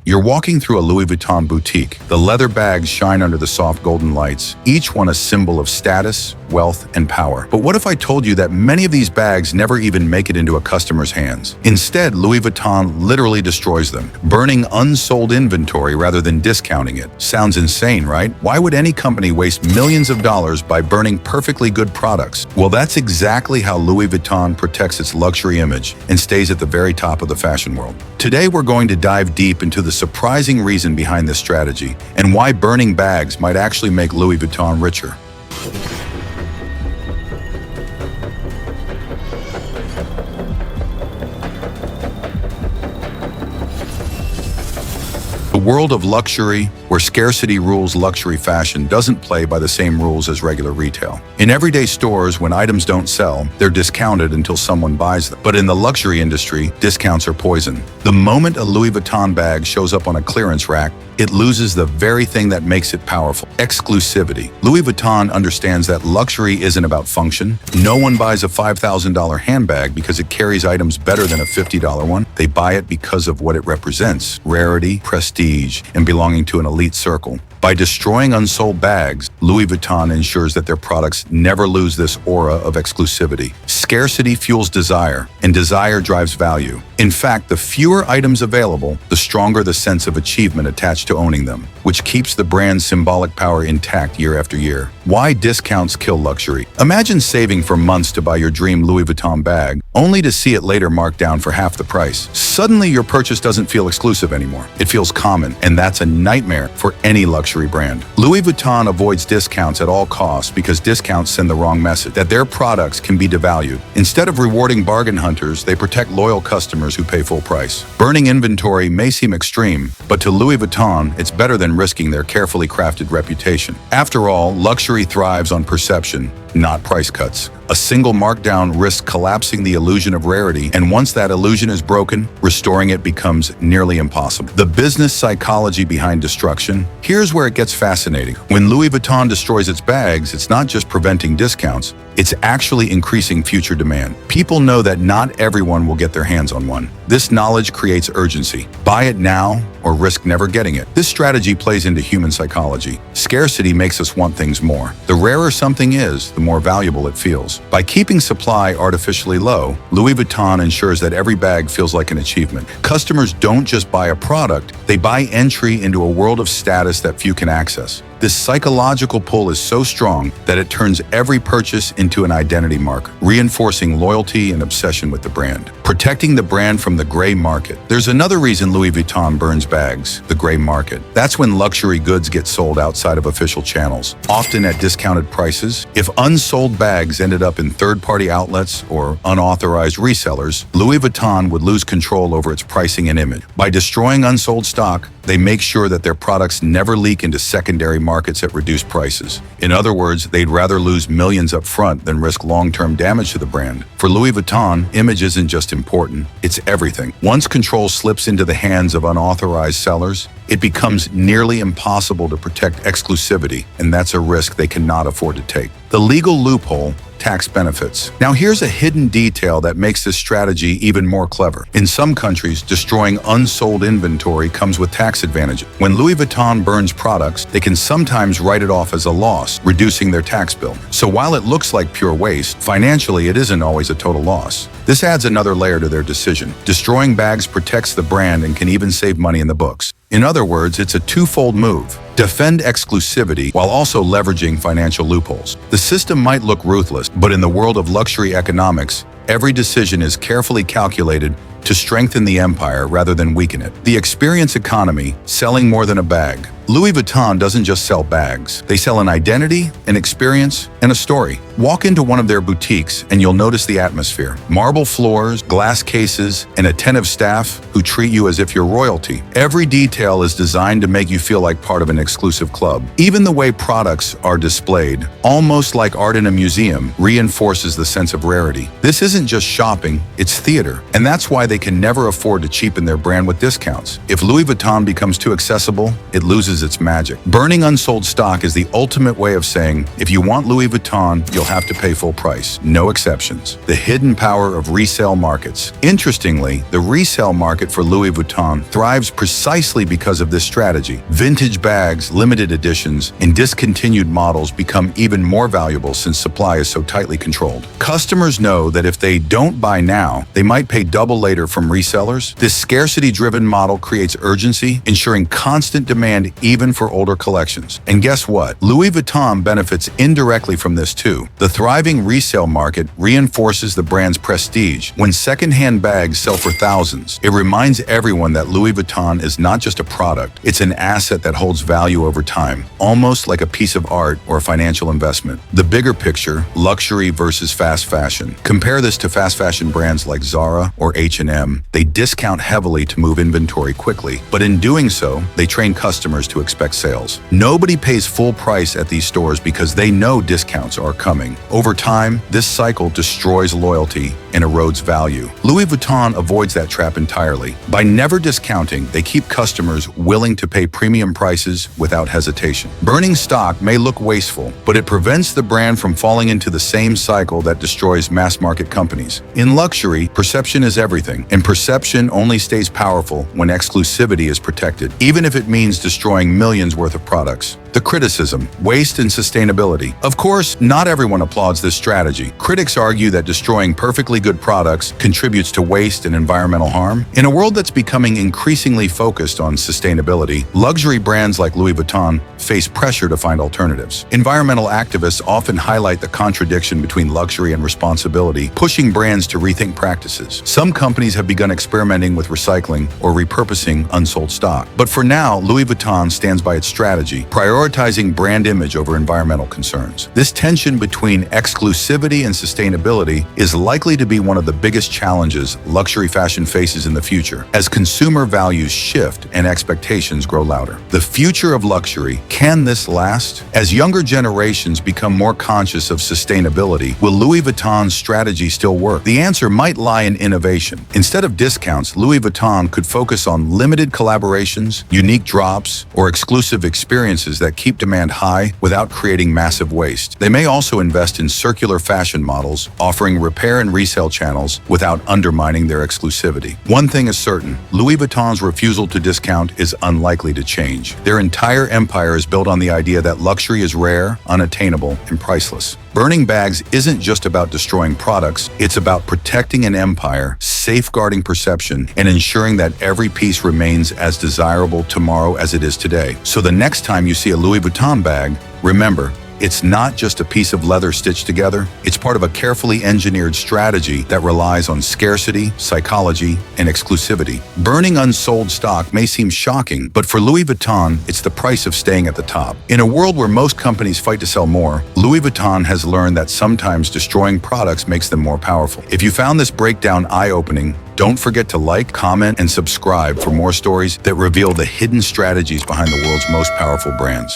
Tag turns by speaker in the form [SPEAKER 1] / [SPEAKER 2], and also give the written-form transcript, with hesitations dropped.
[SPEAKER 1] You're walking through a Louis Vuitton boutique. The leather bags shine under the soft golden lights, each one a symbol of status, wealth, and power. But what if I told you that many of these bags never even make it into a customer's hands? Instead, Louis Vuitton literally destroys them, burning unsold inventory rather than discounting it. Sounds insane, right? Why would any company waste millions of dollars by burning perfectly good products? Well, that's exactly how Louis Vuitton protects its luxury image and stays at the very top of the fashion world. Today, we're going to dive deep into the surprising reason behind this strategy and why burning bags might actually make Louis Vuitton richer. The world of luxury, where scarcity rules luxury fashion, doesn't play by the same rules as regular retail. In everyday stores, when items don't sell, they're discounted until someone buys them. But in the luxury industry, discounts are poison. The moment a Louis Vuitton bag shows up on a clearance rack, it loses the very thing that makes it powerful: exclusivity. Louis Vuitton understands that luxury isn't about function. No one buys a $5,000 handbag because it carries items better than a $50 one. They buy it because of what it represents: rarity, prestige, and belonging to an elite circle. By destroying unsold bags, Louis Vuitton ensures that their products never lose this aura of exclusivity. Scarcity fuels desire, and desire drives value. In fact, the fewer items available, the stronger the sense of achievement attached to owning them, which keeps the brand's symbolic power intact year after year. Why discounts kill luxury? Imagine saving for months to buy your dream Louis Vuitton bag, only to see it later marked down for half the price. Suddenly, your purchase doesn't feel exclusive anymore. It feels common, and that's a nightmare for any luxury brand. Louis Vuitton avoids discounts at all costs because discounts send the wrong message that their products can be devalued. Instead of rewarding bargain hunters, they protect loyal customers who pay full price. Burning inventory may seem extreme, but to Louis Vuitton, it's better than risking their carefully crafted reputation. After all, luxury thrives on perception, not price cuts. A single markdown risks collapsing the illusion of rarity, and once that illusion is broken, restoring it becomes nearly impossible. The business psychology behind destruction? Here's where it gets fascinating. When Louis Vuitton destroys its bags, it's not just preventing discounts, it's actually increasing future demand. People know that not everyone will get their hands on one. This knowledge creates urgency. Buy it now or risk never getting it. This strategy plays into human psychology. Scarcity makes us want things more. The rarer something is, the more valuable it feels. By keeping supply artificially low, Louis Vuitton ensures that every bag feels like an achievement. Customers don't just buy a product, they buy entry into a world of status that few can access. This psychological pull is so strong that it turns every purchase into an identity mark, reinforcing loyalty and obsession with the brand. Protecting the brand from the gray market. There's another reason Louis Vuitton burns bags: the gray market. That's when luxury goods get sold outside of official channels, often at discounted prices. If unsold bags ended up in third-party outlets or unauthorized resellers, Louis Vuitton would lose control over its pricing and image. By destroying unsold stock, they make sure that their products never leak into secondary markets at reduced prices. In other words, they'd rather lose millions up front than risk long-term damage to the brand. For Louis Vuitton, image isn't just important, it's everything. Once control slips into the hands of unauthorized sellers, it becomes nearly impossible to protect exclusivity, and that's a risk they cannot afford to take. The legal loophole: tax benefits. Now here's a hidden detail that makes this strategy even more clever. In some countries, destroying unsold inventory comes with tax advantages. When Louis Vuitton burns products, they can sometimes write it off as a loss, reducing their tax bill. So while it looks like pure waste, financially it isn't always a total loss. This adds another layer to their decision. Destroying bags protects the brand and can even save money in the books. In other words, it's a twofold move. Defend exclusivity while also leveraging financial loopholes. The system might look ruthless, but in the world of luxury economics, every decision is carefully calculated to strengthen the empire rather than weaken it. The experience economy: selling more than a bag. Louis Vuitton doesn't just sell bags. They sell an identity, an experience, and a story. Walk into one of their boutiques and you'll notice the atmosphere. Marble floors, glass cases, and attentive staff who treat you as if you're royalty. Every detail is designed to make you feel like part of an exclusive club. Even the way products are displayed, almost like art in a museum, reinforces the sense of rarity. This isn't just shopping, it's theater. And that's why they can never afford to cheapen their brand with discounts. If Louis Vuitton becomes too accessible, it loses loses its magic. Burning unsold stock is the ultimate way of saying, if you want Louis Vuitton, you'll have to pay full price. No exceptions. The hidden power of resale markets. Interestingly, the resale market for Louis Vuitton thrives precisely because of this strategy. Vintage bags, limited editions, and discontinued models become even more valuable since supply is so tightly controlled. Customers know that if they don't buy now, they might pay double later from resellers. This scarcity-driven model creates urgency, ensuring constant demand even for older collections. And guess what? Louis Vuitton benefits indirectly from this too. The thriving resale market reinforces the brand's prestige. When second-hand bags sell for thousands, it reminds everyone that Louis Vuitton is not just a product, it's an asset that holds value over time, almost like a piece of art or a financial investment. The bigger picture, luxury versus fast fashion. Compare this to fast fashion brands like Zara or H&M. They discount heavily to move inventory quickly, but in doing so, they train customers to expect sales. Nobody pays full price at these stores because they know discounts are coming. Over time, this cycle destroys loyalty and erodes value. Louis Vuitton avoids that trap entirely. By never discounting, they keep customers willing to pay premium prices without hesitation. Burning stock may look wasteful, but it prevents the brand from falling into the same cycle that destroys mass-market companies. In luxury, perception is everything, and perception only stays powerful when exclusivity is protected, even if it means destroying millions worth of products. The criticism, waste and sustainability. Of course, not everyone applauds this strategy. Critics argue that destroying perfectly good products contributes to waste and environmental harm. In a world that's becoming increasingly focused on sustainability, luxury brands like Louis Vuitton face pressure to find alternatives. Environmental activists often highlight the contradiction between luxury and responsibility, pushing brands to rethink practices. Some companies have begun experimenting with recycling or repurposing unsold stock. But for now, Louis Vuitton stands by its strategy, prioritizing brand image over environmental concerns. This tension between exclusivity and sustainability is likely to be one of the biggest challenges luxury fashion faces in the future, as consumer values shift and expectations grow louder. The future of luxury, can this last? As younger generations become more conscious of sustainability, will Louis Vuitton's strategy still work? The answer might lie in innovation. Instead of discounts, Louis Vuitton could focus on limited collaborations, unique drops, or exclusive experiences that keep demand high without creating massive waste. They may also invest in circular fashion models, offering repair and resale channels without undermining their exclusivity. One thing is certain, Louis Vuitton's refusal to discount is unlikely to change. Their entire empire is built on the idea that luxury is rare, unattainable, and priceless. Burning bags isn't just about destroying products, it's about protecting an empire, safeguarding perception, and ensuring that every piece remains as desirable tomorrow as it is today. So the next time you see a Louis Vuitton bag, remember, it's not just a piece of leather stitched together, it's part of a carefully engineered strategy that relies on scarcity, psychology, and exclusivity. Burning unsold stock may seem shocking, but for Louis Vuitton, it's the price of staying at the top. In a world where most companies fight to sell more, Louis Vuitton has learned that sometimes destroying products makes them more powerful. If you found this breakdown eye-opening, don't forget to like, comment, and subscribe for more stories that reveal the hidden strategies behind the world's most powerful brands.